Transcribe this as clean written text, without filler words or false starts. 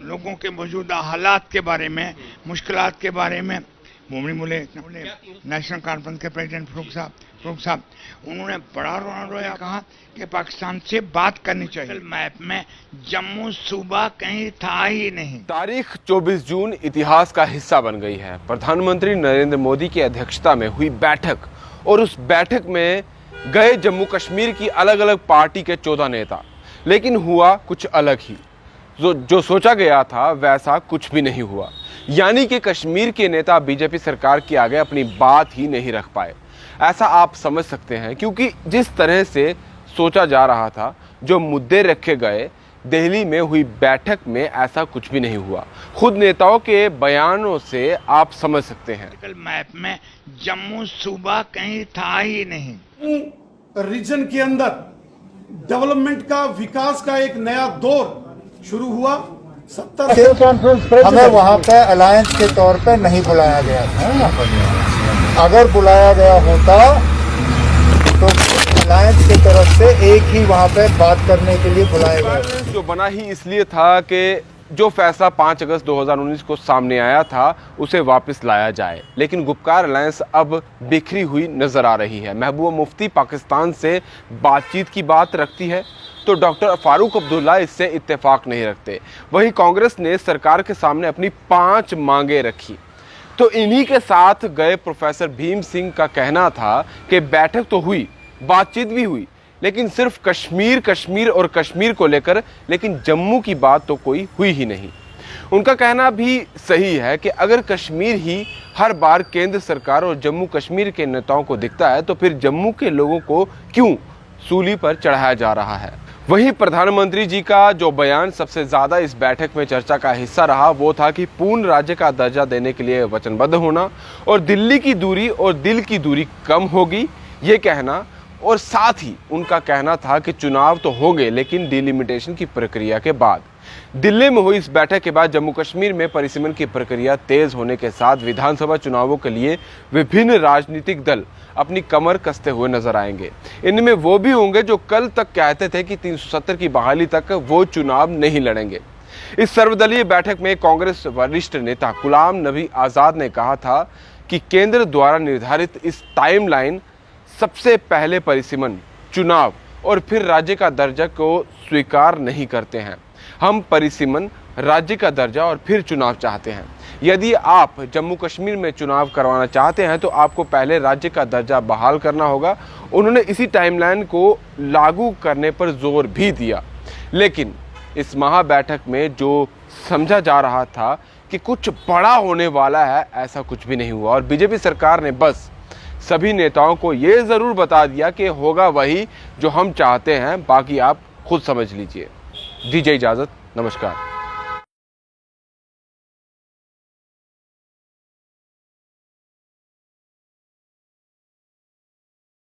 लोगों के मौजूदा हालात के बारे में, मुश्किलात के बारे में बोले नेशनल कॉन्फ्रेंस के प्रेसिडेंट फारूक साहब उन्होंने बड़ा रोया कहा कि पाकिस्तान से बात करनी चाहिए। मैप में जम्मू सूबा कहीं था ही नहीं। तारीख 24 जून इतिहास का हिस्सा बन गई है। प्रधानमंत्री नरेंद्र मोदी की अध्यक्षता में हुई बैठक और उस बैठक में गए जम्मू कश्मीर की अलग अलग पार्टी के 14 नेता, लेकिन हुआ कुछ अलग ही। जो सोचा गया था वैसा कुछ भी नहीं हुआ, यानी कि कश्मीर के नेता बीजेपी सरकार के आगे अपनी बात ही नहीं रख पाए। ऐसा आप समझ सकते हैं, क्योंकि जिस तरह से सोचा जा रहा था, जो मुद्दे रखे गए, दिल्ली में हुई बैठक में ऐसा कुछ भी नहीं हुआ। खुद नेताओं के बयानों से आप समझ सकते हैं। मैप में जम्मू सूबा कहीं था ही नहीं। रीजन के अंदर डेवलपमेंट का, विकास का एक नया दौर शुरू हुआ। 70 हमें वहाँ पे अलायंस के तौर पे नहीं बुलाया गया था। अगर बुलाया गया होता तो अलायंस की तरफ से एक ही वहाँ पे बात करने के लिए बुलाया गया। जो बना ही इसलिए था कि जो फैसला 5 अगस्त 2019 को सामने आया था उसे वापस लाया जाए, लेकिन गुपकार अलायंस अब बिखरी हुई नजर आ रही है। महबूबा मुफ्ती पाकिस्तान से बातचीत की बात रखती है तो डॉक्टर फारूक अब्दुल्ला इससे इत्तेफाक नहीं रखते। वहीं कांग्रेस ने सरकार के सामने अपनी 5 मांगे रखी। तो इन्हीं के साथ गए प्रोफेसर भीम सिंह का कहना था कि बैठक तो हुई, बातचीत भी हुई, लेकिन सिर्फ कश्मीर और कश्मीर को लेकर, लेकिन जम्मू की बात तो कोई हुई ही नहीं। उनका कहना भी सही है कि अगर कश्मीर ही हर बार केंद्र सरकार और जम्मू कश्मीर के नेताओं को दिखता है तो फिर जम्मू के लोगों को क्यों सूली पर चढ़ाया जा रहा है। वहीं प्रधानमंत्री जी का जो बयान सबसे ज्यादा इस बैठक में चर्चा का हिस्सा रहा वो था कि पूर्ण राज्य का दर्जा देने के लिए वचनबद्ध होना और दिल्ली की दूरी और दिल की दूरी कम होगी, ये कहना। और साथ ही उनका कहना था कि चुनाव तो होंगे लेकिन डिलिमिटेशन की प्रक्रिया के बाद। दिल्ली में हुई इस बैठक के बाद जम्मू कश्मीर में परिसीमन की प्रक्रिया तेज होने के साथ विधानसभा चुनावों के लिए विभिन्न राजनीतिक दल अपनी कमर कसते हुए नजर आएंगे। इनमें वो भी होंगे जो कल तक कहते थे कि 370 की बहाली तक वो चुनाव नहीं लड़ेंगे। इस सर्वदलीय बैठक में कांग्रेस वरिष्ठ नेता गुलाम नबी आजाद ने कहा था कि केंद्र द्वारा निर्धारित इस टाइमलाइन सबसे पहले परिसीमन, चुनाव और फिर राज्य का दर्जा को स्वीकार नहीं करते हैं। हम परिसीमन, राज्य का दर्जा और फिर चुनाव चाहते हैं। यदि आप जम्मू कश्मीर में चुनाव करवाना चाहते हैं तो आपको पहले राज्य का दर्जा बहाल करना होगा। उन्होंने इसी टाइमलाइन को लागू करने पर जोर भी दिया, लेकिन इस महा बैठक में जो समझा जा रहा था कि कुछ बड़ा होने वाला है, ऐसा कुछ भी नहीं हुआ। और बीजेपी सरकार ने बस सभी नेताओं को ये जरूर बता दिया कि होगा वही जो हम चाहते हैं, बाकी आप खुद समझ लीजिए। दीजिए इजाजत, नमस्कार।